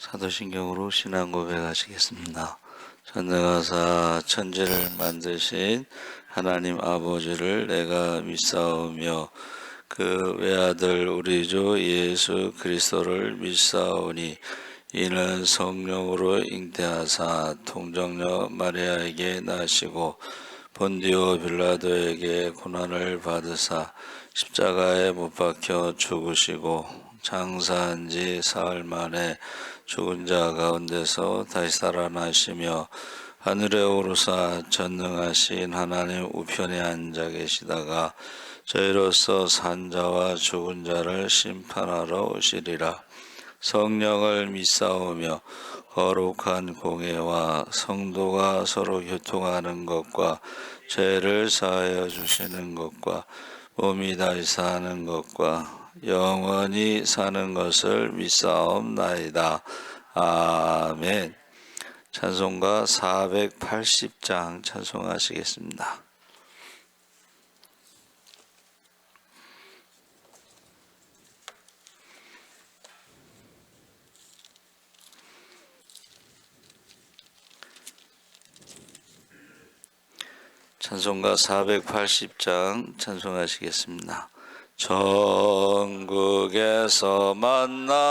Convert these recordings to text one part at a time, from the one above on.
사도신경으로 신앙 고백하시겠습니다. 전능하사 천지를 만드신 하나님 아버지를 내가 믿사오며 그 외아들 우리 주 예수 그리스도를 믿사오니 이는 성령으로 잉태하사 통정녀 마리아에게 나시고 본디오 빌라도에게 고난을 받으사 십자가에 못 박혀 죽으시고 장사한 지 사흘 만에 죽은 자 가운데서 다시 살아나시며 하늘에 오르사 전능하신 하나님 우편에 앉아 계시다가 저희로서 산 자와 죽은 자를 심판하러 오시리라. 성령을 믿사오며 거룩한 공예와 성도가 서로 교통하는 것과 죄를 사하여 주시는 것과 몸이 다시 사는 것과 영원히 사는 것을 믿사옵나이다. 아멘. 찬송가 480장 찬송하시겠습니다. 찬송가 480장 찬송하시겠습니다. 천국에서 만나보자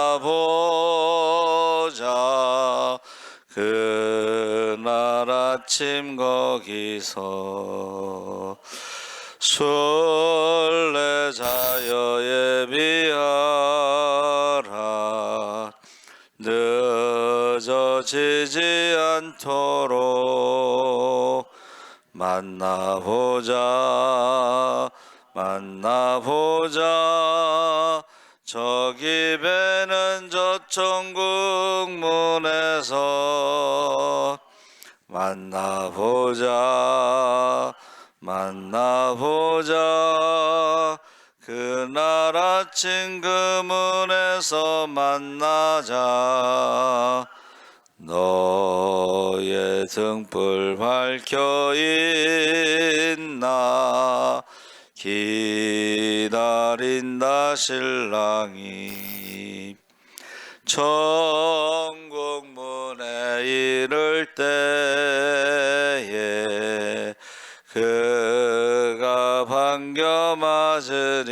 그날 아침 거기서 순례자여 예비하라 늦어지지 않도록 만나보자 저기 배는 저 천국 문에서 만나보자 그날 아침 그 문에서 만나자 너의 등불 밝혀 있나 기다린다 신랑이 천국 문에 이를 때에 그가 반겨 맞으리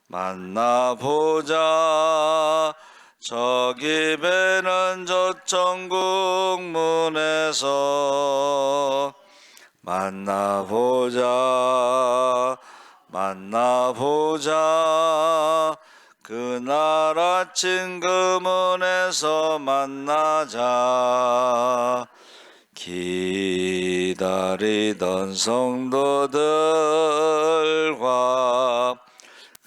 만나보자 저기 배는 저 천국 문에서 만나보자 그날 아침 그 문에서 만나자 기다리던 성도들과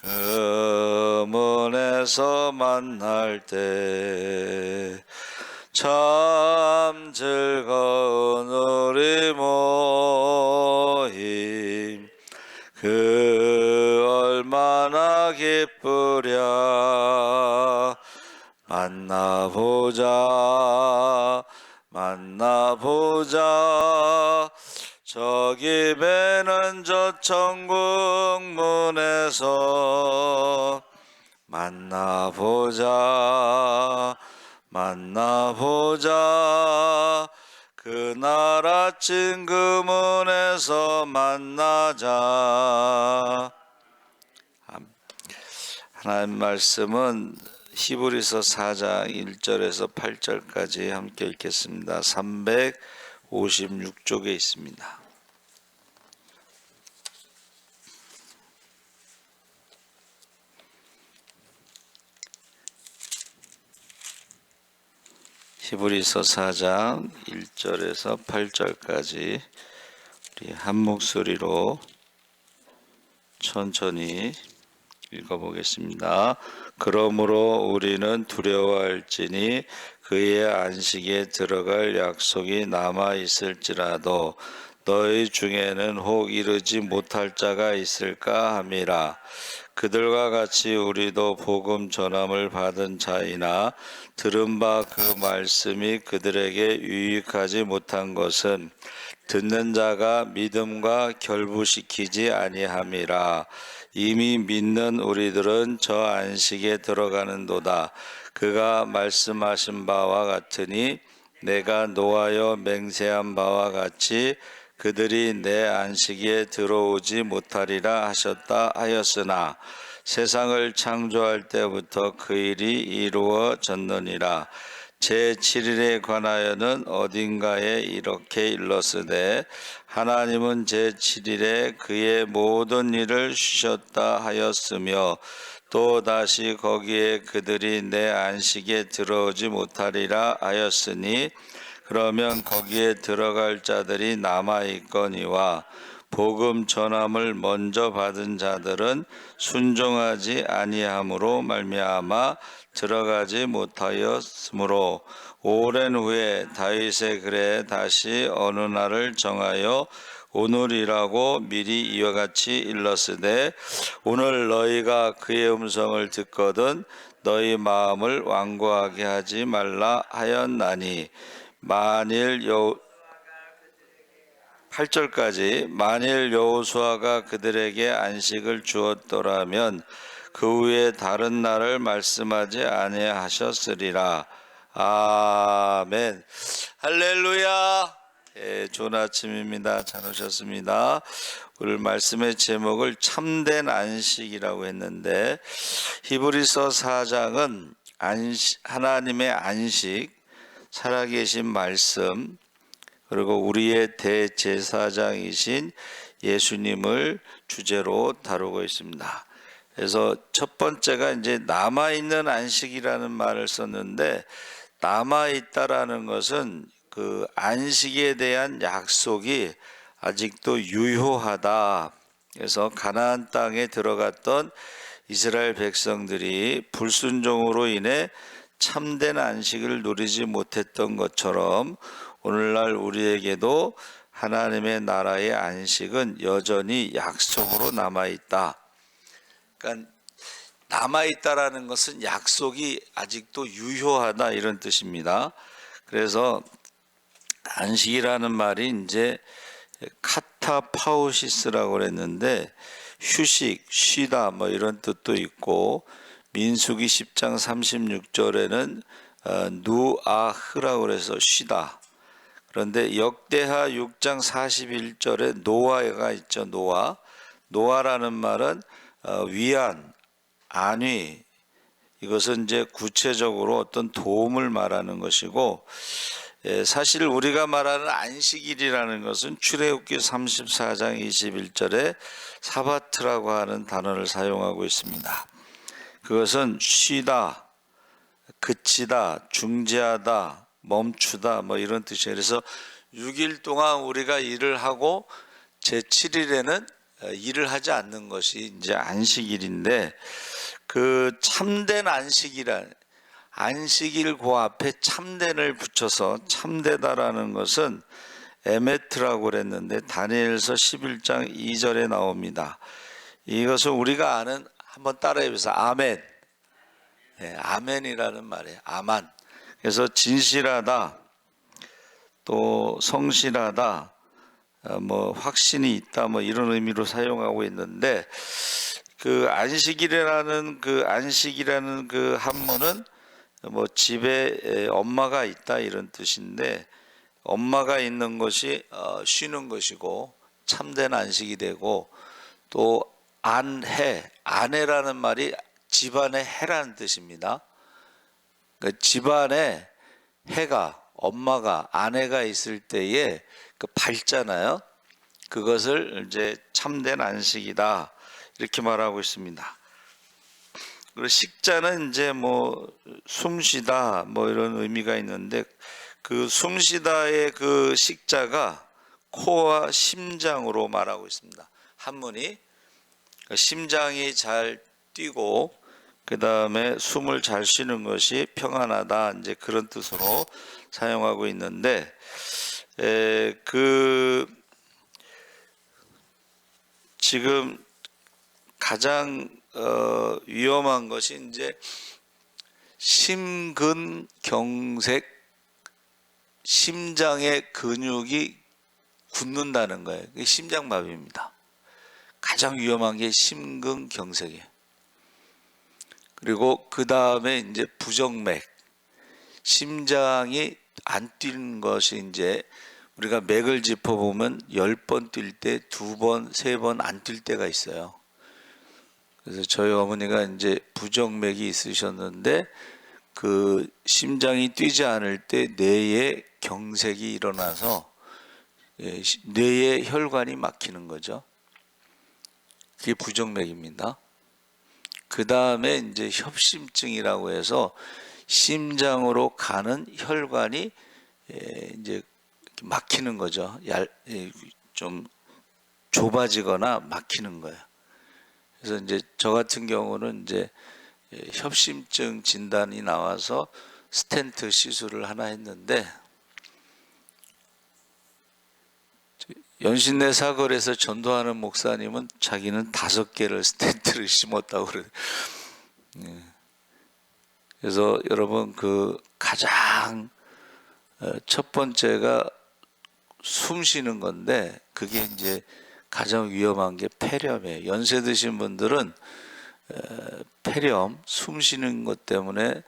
그 문에서 만날 때 참 즐거운 우리 모임 그 얼마나 기쁘랴 만나보자 저기 배는 저 천국 문에서 만나보자 그날 아침 그 문에서 만나자. 하나님 말씀은 히브리서 4장 1절에서 8절까지 함께 읽겠습니다. 356쪽에 있습니다. 히브리서 4장 1절에서 8절까지 우리 한 목소리로 천천히 읽어보겠습니다. 그러므로 우리는 두려워할지니 그의 안식에 들어갈 약속이 남아 있을지라도 너희 중에는 혹 이르지 못할 자가 있을까 함이라. 그들과 같이 우리도 복음 전함을 받은 자이나 들은 바 그 말씀이 그들에게 유익하지 못한 것은 듣는 자가 믿음과 결부시키지 아니함이라. 이미 믿는 우리들은 저 안식에 들어가는도다. 그가 말씀하신 바와 같으니 내가 노하여 맹세한 바와 같이 그들이 내 안식에 들어오지 못하리라 하셨다 하였으나 세상을 창조할 때부터 그 일이 이루어졌느니라. 제7일에 관하여는 어딘가에 이렇게 일렀으되 하나님은 제7일에 그의 모든 일을 쉬셨다 하였으며 또 다시 거기에 그들이 내 안식에 들어오지 못하리라 하였으니 그러면 거기에 들어갈 자들이 남아있거니와 복음 전함을 먼저 받은 자들은 순종하지 아니함으로 말미암아 들어가지 못하였으므로 오랜 후에 다윗의 글에 다시 어느 날을 정하여 오늘이라고 미리 이와 같이 일렀으되 오늘 너희가 그의 음성을 듣거든 너희 마음을 완고하게 하지 말라 하였나니 만일 8절까지 만일 여호수아가 그들에게 안식을 주었더라면 그 후에 다른 날을 말씀하지 아니하셨으리라. 아멘. 할렐루야. 좋은 아침입니다. 잘 오셨습니다. 오늘 말씀의 제목을 참된 안식이라고 했는데 히브리서 4장은 하나님의 안식, 살아계신 말씀, 그리고 우리의 대제사장이신 예수님을 주제로 다루고 있습니다. 그래서 첫 번째가 이제 남아있는 안식이라는 말을 썼는데 남아있다라는 것은 그 안식에 대한 약속이 아직도 유효하다. 그래서 가나안 땅에 들어갔던 이스라엘 백성들이 불순종으로 인해 참된 안식을 누리지 못했던 것처럼 오늘날 우리에게도 하나님의 나라의 안식은 여전히 약속으로 남아있다. 그러니까 남아있다라는 것은 약속이 아직도 유효하다 이런 뜻입니다. 그래서 안식이라는 말이 이제 카타파우시스라고 그랬는데 휴식, 쉬다 뭐 이런 뜻도 있고 민수기 10장 36절에는 누아흐라고 그래서 쉬다. 그런데 역대하 6장 41절에 노아가 있죠. 노아라는 말은 위안, 안위, 이것은 이제 구체적으로 어떤 도움을 말하는 것이고 사실 우리가 말하는 안식일이라는 것은 출애굽기 34장 21절에 사바트라고 하는 단어를 사용하고 있습니다. 그것은 쉬다, 그치다, 중지하다, 멈추다 뭐 이런 뜻이에요. 그래서 6일 동안 우리가 일을 하고 제7일에는 일을 하지 않는 것이 이제 안식일인데 그 참된 안식이란 안식일 그 앞에 참된을 붙여서 참되다라는 것은 에메트라고 그랬는데 다니엘서 11장 2절에 나옵니다. 이것은 우리가 아는 한번 따라해 보세요. 아멘. 네, 아멘이라는 말이에요. 아만. 그래서 진실하다, 또 성실하다, 뭐 확신이 있다, 뭐 이런 의미로 사용하고 있는데 그 안식이라는 그 한문은 뭐 집에 엄마가 있다 이런 뜻인데 엄마가 있는 것이 쉬는 것이고 참된 안식이 되고 또 아내라는 말이 집안의 해라는 뜻입니다. 그 집안에 해가 엄마가 아내가 있을 때에 그 밝잖아요. 그것을 이제 참된 안식이다 이렇게 말하고 있습니다. 그리고 식자는 이제 뭐 숨쉬다 뭐 이런 의미가 있는데 그 숨쉬다의 그 식자가 코와 심장으로 말하고 있습니다. 한문이 심장이 잘 뛰고 그 다음에 숨을 잘 쉬는 것이 평안하다 이제 그런 뜻으로 사용하고 있는데 그 지금 가장 위험한 것이 이제 심근경색, 심장의 근육이 굳는다는 거예요. 그게 심장마비입니다. 가장 위험한 게 심근경색이에요. 그리고 그 다음에 이제 부정맥, 심장이 안 뛰는 것이 이제 우리가 맥을 짚어보면 10번 뛸 때 2번, 3번 안 뛸 때가 있어요. 그래서 저희 어머니가 이제 부정맥이 있으셨는데 그 심장이 뛰지 않을 때 뇌에 경색이 일어나서 뇌의 혈관이 막히는 거죠. 그게 부정맥입니다. 그 다음에 이제 협심증이라고 해서 심장으로 가는 혈관이 이제 막히는 거죠. 좀 좁아지거나 막히는 거예요. 그래서 이제 저 같은 경우는 이제 협심증 진단이 나와서 스텐트 시술을 하나 했는데 연신내 사거리에서 전도하는 목사님은 자기는 5개를 스텐트를 심었다고 그래요. 그래서 여러분 그 가장 첫 번째가 숨 쉬는 건데 그게 이제 가장 위험한 게 폐렴이에요. 연세 드신 분들은 폐렴, 숨 쉬는 것 때문에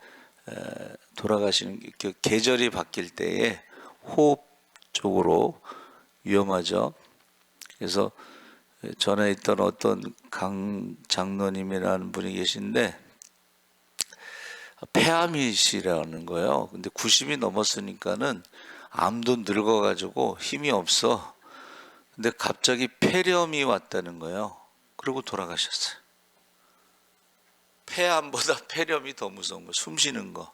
돌아가시는 그 계절이 바뀔 때에 호흡 쪽으로 위험하죠. 그래서 전에 있던 어떤 강 장로님이라는 분이 계신데 폐암이시라는 거예요. 근데 90이 넘었으니까는 암도 늙어가지고 힘이 없어. 근데 갑자기 폐렴이 왔다는 거예요. 그리고 돌아가셨어요. 폐암보다 폐렴이 더 무서운 거, 숨 쉬는 거.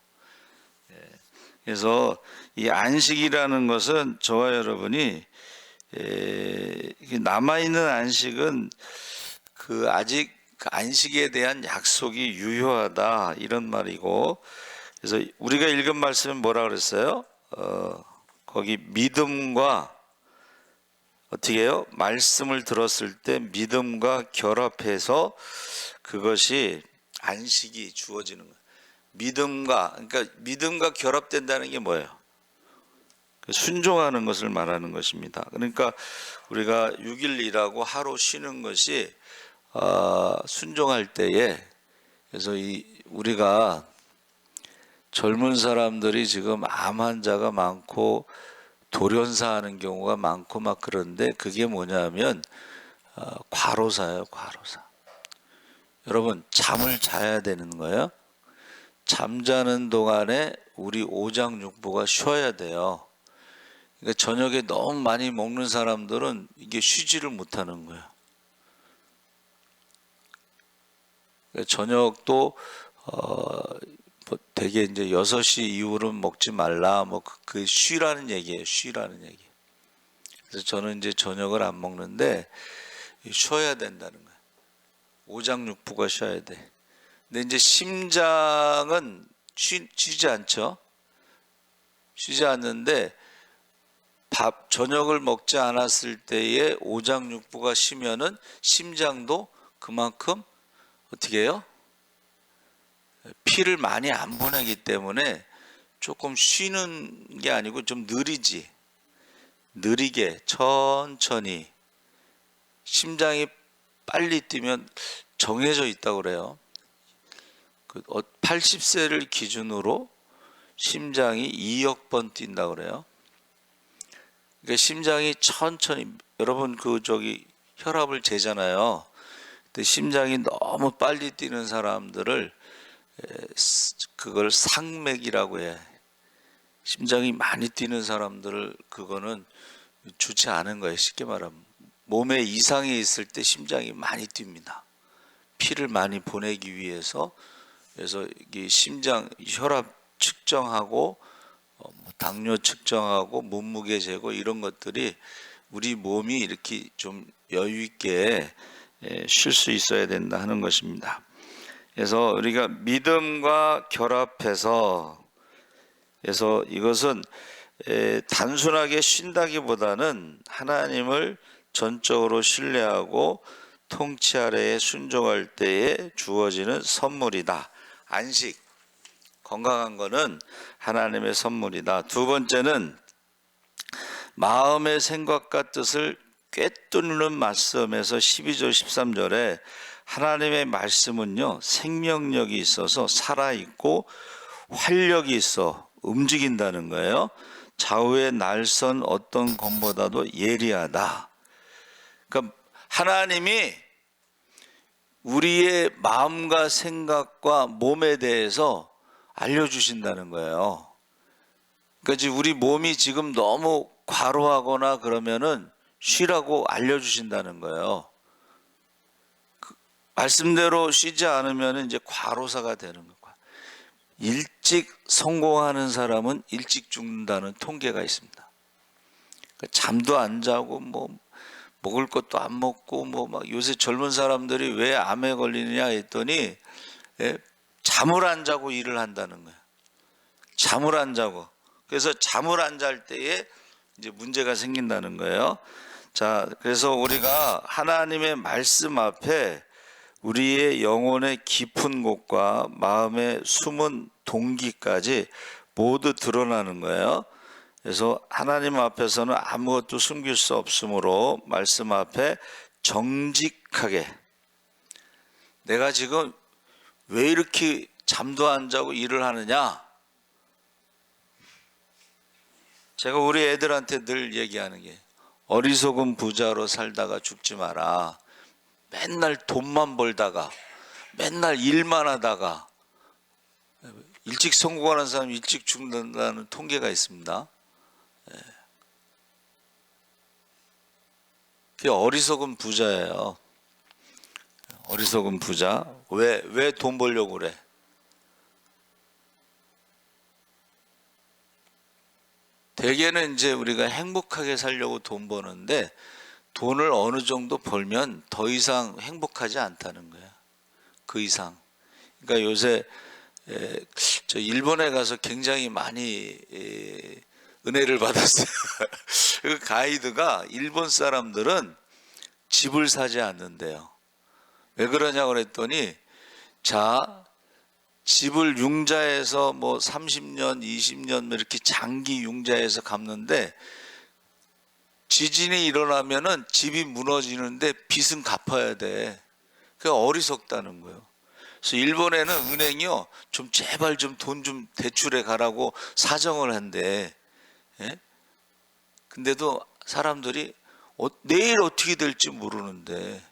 그래서 이 안식이라는 것은 저와 여러분이 남아있는 안식은 그 아직 그 안식에 대한 약속이 유효하다 이런 말이고, 그래서 우리가 읽은 말씀은 뭐라 그랬어요? 거기 믿음과 어떻게 해요? 말씀을 들었을 때 믿음과 결합해서 그것이 안식이 주어지는 거예요. 그러니까 믿음과 결합된다는 게 뭐예요? 순종하는 것을 말하는 것입니다. 그러니까 우리가 6일 일하고 하루 쉬는 것이 순종할 때에, 그래서 우리가 젊은 사람들이 지금 암 환자가 많고 돌연사하는 경우가 많고 막 그런데 그게 뭐냐면 과로사예요. 과로사. 여러분 잠을 자야 되는 거예요. 잠자는 동안에 우리 오장육부가 쉬어야 돼요. 그러니까 저녁에 너무 많이 먹는 사람들은 이게 쉬지를 못하는 거예요. 그러니까 저녁도 되게 이제 6시 이후로는 먹지 말라, 뭐 그 쉬라는 얘기예요. 쉬라는 얘기. 그래서 저는 이제 저녁을 안 먹는데 쉬어야 된다는 거예요. 오장육부가 쉬어야 돼. 근데 이제 심장은 쉬지 않죠. 쉬지 않는데 저녁을 먹지 않았을 때에 오장육부가 쉬면은 심장도 그만큼 어떻게 해요? 피를 많이 안 보내기 때문에 조금 쉬는 게 아니고 좀 느리게 천천히. 심장이 빨리 뛰면 정해져 있다고 그래요. 80세를 기준으로 심장이 2억 번 뛴다고 그래요. 그러니까 심장이 천천히, 여러분 혈압을 재잖아요. 근데 심장이 너무 빨리 뛰는 사람들을 그걸 상맥이라고 해. 심장이 많이 뛰는 사람들을 그거는 좋지 않은 거예요. 쉽게 말하면 몸에 이상이 있을 때 심장이 많이 뜁니다. 피를 많이 보내기 위해서. 그래서 이 심장 혈압 측정하고 당뇨 측정하고 몸무게 재고 이런 것들이 우리 몸이 이렇게 좀 여유 있게 쉴 수 있어야 된다 하는 것입니다. 그래서 우리가 믿음과 결합해서, 그래서 이것은 단순하게 쉰다기보다는 하나님을 전적으로 신뢰하고 통치 아래에 순종할 때에 주어지는 선물이다. 안식, 건강한 거는 하나님의 선물이다. 두 번째는 마음의 생각과 뜻을 꿰뚫는 말씀에서 12절 13절에 하나님의 말씀은요 생명력이 있어서 살아있고 활력이 있어 움직인다는 거예요. 좌우의 날선 어떤 검보다도 예리하다. 그러니까 하나님이 우리의 마음과 생각과 몸에 대해서 알려주신다는 거예요. 그러니까 지금 우리 몸이 지금 너무 과로하거나 그러면은 쉬라고 알려주신다는 거예요. 말씀대로 쉬지 않으면 이제 과로사가 되는 거예요. 일찍 성공하는 사람은 일찍 죽는다는 통계가 있습니다. 그러니까 잠도 안 자고 뭐 먹을 것도 안 먹고 뭐 막 요새 젊은 사람들이 왜 암에 걸리느냐 했더니 잠을 안 자고 일을 한다는 거예요. 잠을 안 자고. 그래서 잠을 안 잘 때에 이제 문제가 생긴다는 거예요. 자, 그래서 우리가 하나님의 말씀 앞에 우리의 영혼의 깊은 곳과 마음의 숨은 동기까지 모두 드러나는 거예요. 그래서 하나님 앞에서는 아무것도 숨길 수 없으므로 말씀 앞에 정직하게, 내가 지금 왜 이렇게 잠도 안 자고 일을 하느냐? 제가 우리 애들한테 늘 얘기하는 게 어리석은 부자로 살다가 죽지 마라. 맨날 돈만 벌다가 맨날 일만 하다가 일찍 성공하는 사람 일찍 죽는다는 통계가 있습니다. 그게 어리석은 부자예요. 어리석은 부자. 왜 돈 벌려고 그래? 대개는 이제 우리가 행복하게 살려고 돈 버는데 돈을 어느 정도 벌면 더 이상 행복하지 않다는 거야. 그 이상. 그러니까 요새 저 일본에 가서 굉장히 많이 은혜를 받았어요. 그 가이드가 일본 사람들은 집을 사지 않는데요. 왜 그러냐고 그랬더니 자, 집을 융자해서 뭐 30년, 20년 이렇게 장기 융자해서 갚는데 지진이 일어나면은 집이 무너지는데 빚은 갚아야 돼. 그게 어리석다는 거예요. 그래서 일본에는 은행이요, 좀 제발 좀 돈 좀 대출해 가라고 사정을 한대. 예? 근데도 사람들이 내일 어떻게 될지 모르는데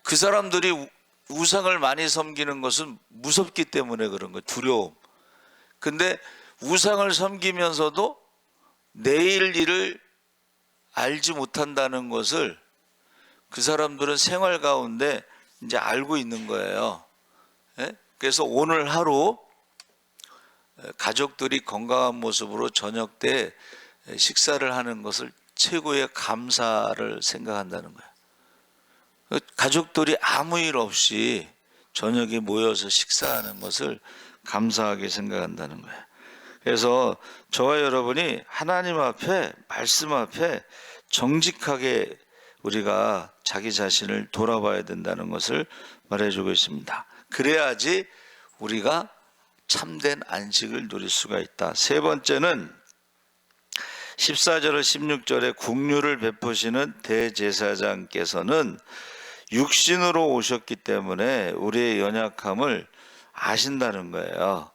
그 사람들이 우상을 많이 섬기는 것은 무섭기 때문에 그런 거예요. 두려움. 근데 우상을 섬기면서도 내일 일을 알지 못한다는 것을 그 사람들은 생활 가운데 이제 알고 있는 거예요. 그래서 오늘 하루 가족들이 건강한 모습으로 저녁 때 식사를 하는 것을 최고의 감사를 생각한다는 거예요. 가족들이 아무 일 없이 저녁에 모여서 식사하는 것을 감사하게 생각한다는 거예요. 그래서 저와 여러분이 하나님 앞에, 말씀 앞에 정직하게 우리가 자기 자신을 돌아봐야 된다는 것을 말해주고 있습니다. 그래야지 우리가 참된 안식을 누릴 수가 있다. 세 번째는 14절과 16절에 국류를 베푸시는 대제사장께서는 육신으로 오셨기 때문에 우리의 연약함을 아신다는 거예요.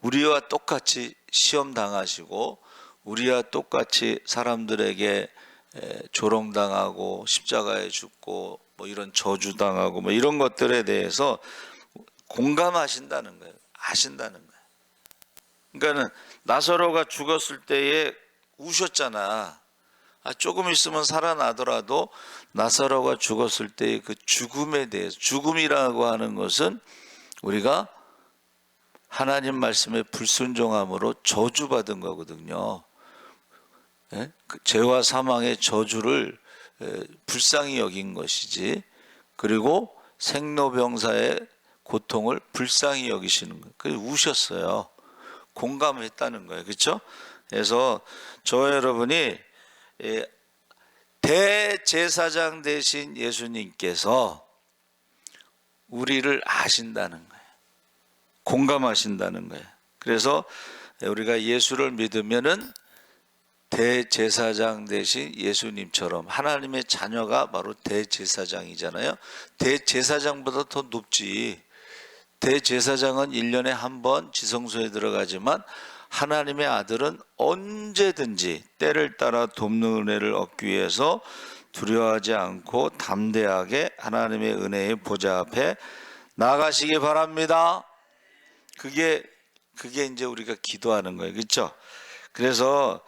우리와 똑같이 시험 당하시고 우리와 똑같이 사람들에게 조롱당하고 십자가에 죽고 뭐 이런 저주당하고 뭐 이런 것들에 대해서 공감하신다는 거예요. 아신다는 거예요. 그러니까는 나사로가 죽었을 때에 우셨잖아. 조금 있으면 살아나더라도 나사로가 죽었을 때의 그 죽음에 대해서, 죽음이라고 하는 것은 우리가 하나님 말씀에 불순종함으로 저주받은 거거든요. 죄와 사망의 저주를 불쌍히 여긴 것이지, 그리고 생로병사의 고통을 불쌍히 여기시는 거예요. 그래서 우셨어요. 공감했다는 거예요. 그렇죠? 그래서 저와 여러분이 대제사장 되신 예수님께서 우리를 아신다는 거예요. 공감하신다는 거예요. 그래서 우리가 예수를 믿으면은 대제사장 대신 예수님처럼 하나님의 자녀가 바로 대제사장이잖아요. 대제사장보다 더 높지. 대제사장은 1년에 한 번 지성소에 들어가지만 하나님의 아들은 언제든지 때를 따라 돕는 은혜를 얻기 위해서 두려워하지 않고 담대하게 하나님의 은혜의 보좌 앞에 나가시기 바랍니다. 그게 이제 우리가 기도하는 거예요. 그렇죠? 그래서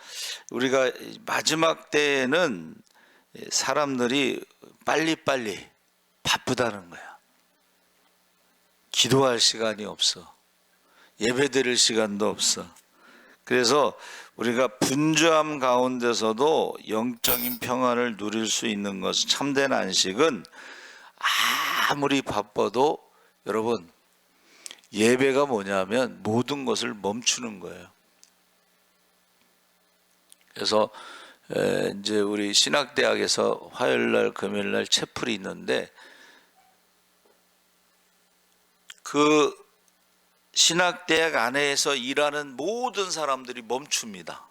우리가 마지막 때에는 사람들이 빨리빨리 바쁘다는 거야. 기도할 시간이 없어. 예배드릴 시간도 없어. 그래서 우리가 분주함 가운데서도 영적인 평안을 누릴 수 있는 것은, 참된 안식은 아무리 바빠도 여러분, 예배가 뭐냐면 모든 것을 멈추는 거예요. 그래서 이제 우리 신학대학에서 화요일날 금요일날 채플이 있는데, 그 신학대학 안에서 일하는 모든 사람들이 멈춥니다.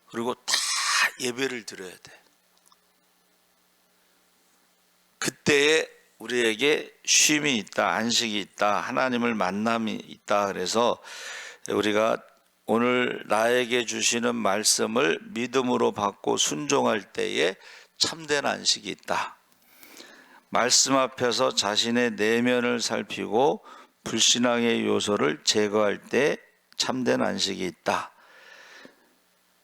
그리고 다 예배를 드려야 돼. 그때에 우리에게 쉼이 있다, 안식이 있다, 하나님을 만남이 있다. 그래서 우리가 오늘 나에게 주시는 말씀을 믿음으로 받고 순종할 때에 참된 안식이 있다. 말씀 앞에서 자신의 내면을 살피고 불신앙의 요소를 제거할 때 참된 안식이 있다.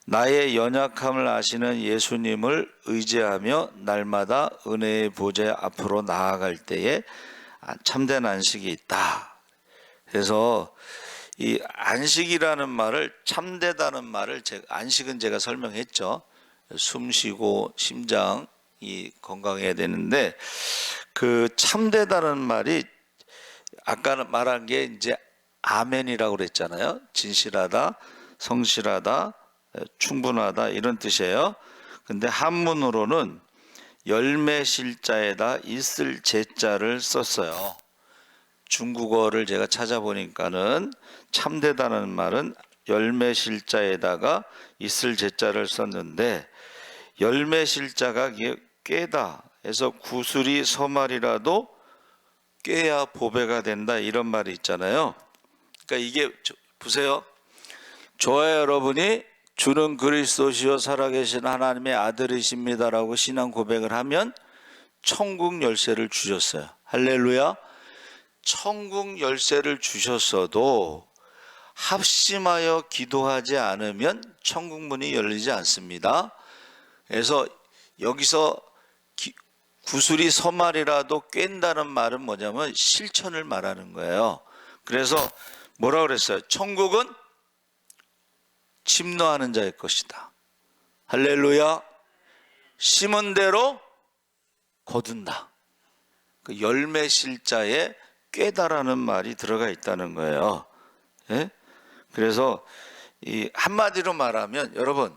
나의 연약함을 아시는 예수님을 의지하며 날마다 은혜의 보좌 앞으로 나아갈 때에 참된 안식이 있다. 그래서 이 안식이라는 말을, 참되다는 말을, 안식은 제가 설명했죠. 숨 쉬고 심장이 건강해야 되는데, 그 참되다는 말이 아까 말한 게 이제 아멘이라고 그랬잖아요. 진실하다, 성실하다, 충분하다, 이런 뜻이에요. 근데 한문으로는 열매실자에다 있을 제자를 썼어요. 중국어를 제가 찾아보니까는 참되다는 말은 열매실자에다가 있을 제자를 썼는데, 열매실자가 꾀다 해서 구슬이 서말이라도 꾀야 보배가 된다, 이런 말이 있잖아요. 그러니까 이게 보세요. 저와 여러분이 주는 그리스도시요 살아계신 하나님의 아들이십니다라고 신앙 고백을 하면 천국 열쇠를 주셨어요. 할렐루야. 천국 열쇠를 주셨어도 합심하여 기도하지 않으면 천국 문이 열리지 않습니다. 그래서 여기서 구슬이 서말이라도 꿰다는 말은 뭐냐면 실천을 말하는 거예요. 그래서 뭐라 그랬어요? 천국은 침노하는 자의 것이다. 할렐루야. 심은 대로 거둔다. 그 열매실자에 꿰다라는 말이 들어가 있다는 거예요. 예? 그래서 이 한마디로 말하면, 여러분,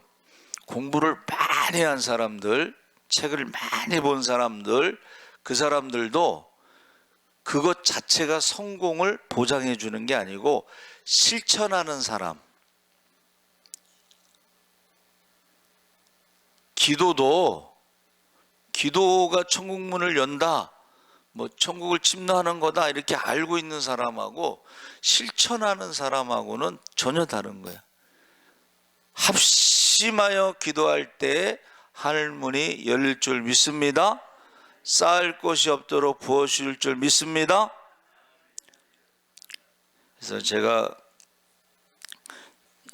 공부를 많이 한 사람들, 책을 많이 본 사람들, 그 사람들도 그것 자체가 성공을 보장해 주는 게 아니고 실천하는 사람, 기도가 천국 문을 연다, 뭐 천국을 침노하는 거다, 이렇게 알고 있는 사람하고 실천하는 사람하고는 전혀 다른 거야. 합심하여 기도할 때 하늘 문이 열릴 줄 믿습니다. 쌓을 곳이 없도록 부어주실 줄 믿습니다. 그래서 제가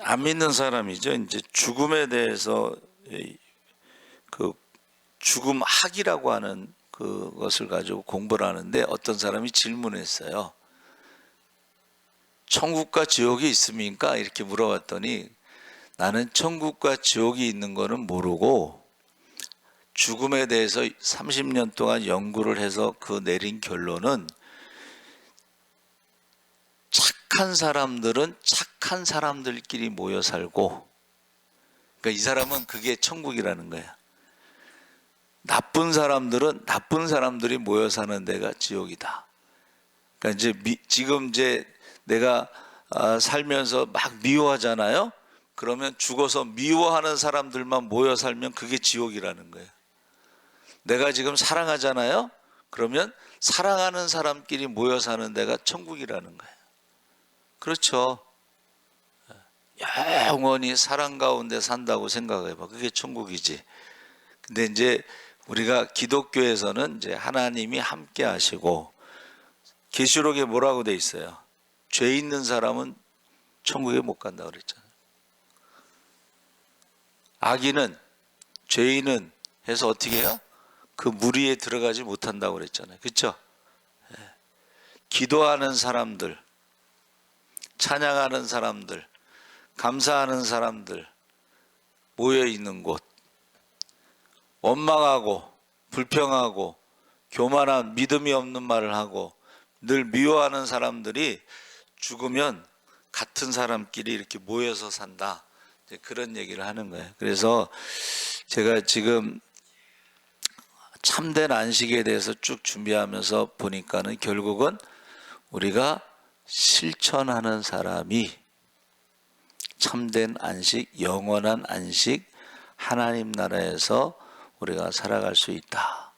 안 믿는 사람이죠. 이제 죽음에 대해서 그 죽음 학이라고 하는 그것을 가지고 공부를 하는데, 어떤 사람이 질문했어요. 천국과 지옥이 있습니까? 이렇게 물어봤더니, 나는 천국과 지옥이 있는 거는 모르고 죽음에 대해서 30년 동안 연구를 해서 그 내린 결론은, 착한 사람들은 착한 사람들끼리 모여 살고, 그러니까 이 사람은 그게 천국이라는 거야. 나쁜 사람들은 나쁜 사람들이 모여 사는 데가 지옥이다. 그러니까 지금 내가 살면서 막 미워하잖아요. 그러면 죽어서 미워하는 사람들만 모여 살면 그게 지옥이라는 거예요. 내가 지금 사랑하잖아요. 그러면 사랑하는 사람끼리 모여 사는 데가 천국이라는 거예요. 그렇죠. 영원히 사랑 가운데 산다고 생각해봐. 그게 천국이지. 근데 이제 우리가 기독교에서는 이제 하나님이 함께 하시고, 계시록에 뭐라고 돼 있어요? 죄 있는 사람은 천국에 못 간다고 그랬잖아요. 악인은, 죄인은 해서 어떻게 해요? 그 무리에 들어가지 못한다고 그랬잖아요. 그렇죠? 기도하는 사람들, 찬양하는 사람들, 감사하는 사람들 모여 있는 곳, 원망하고 불평하고 교만한 믿음이 없는 말을 하고 늘 미워하는 사람들이 죽으면 같은 사람끼리 이렇게 모여서 산다. 그런 얘기를 하는 거예요. 그래서 제가 지금 참된 안식에 대해서 쭉 준비하면서 보니까는 결국은 우리가 실천하는 사람이 참된 안식, 영원한 안식, 하나님 나라에서 우리가 살아갈 수 있다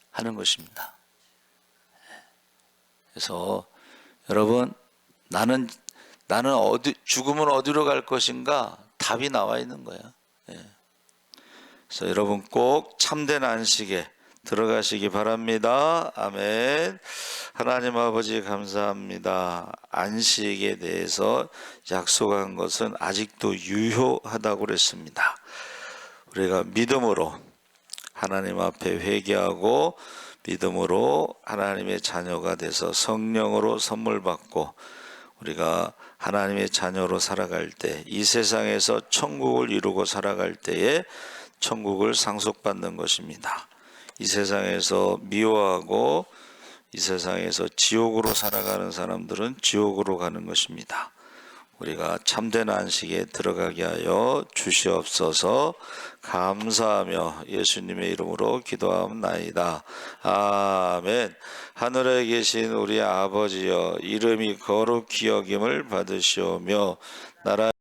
하는 것입니다. 그래서 여러분, 나는 죽으면 어디로 갈 것인가? 답이 나와 있는 거예요. 그래서 여러분 꼭 참된 안식에 들어가시기 바랍니다. 아멘. 하나님 아버지 감사합니다. 안식에 대해서 약속한 것은 아직도 유효하다고 그랬습니다. 우리가 믿음으로 하나님 앞에 회개하고 믿음으로 하나님의 자녀가 돼서 성령으로 선물 받고 우리가 하나님의 자녀로 살아갈 때, 이 세상에서 천국을 이루고 살아갈 때에 천국을 상속받는 것입니다. 이 세상에서 미워하고 이 세상에서 지옥으로 살아가는 사람들은 지옥으로 가는 것입니다. 우리가 참된 안식에 들어가게 하여 주시옵소서. 감사하며 예수님의 이름으로 기도하옵나이다. 아멘. 하늘에 계신 우리 아버지여, 이름이 거룩히 여김을 받으시오며 나라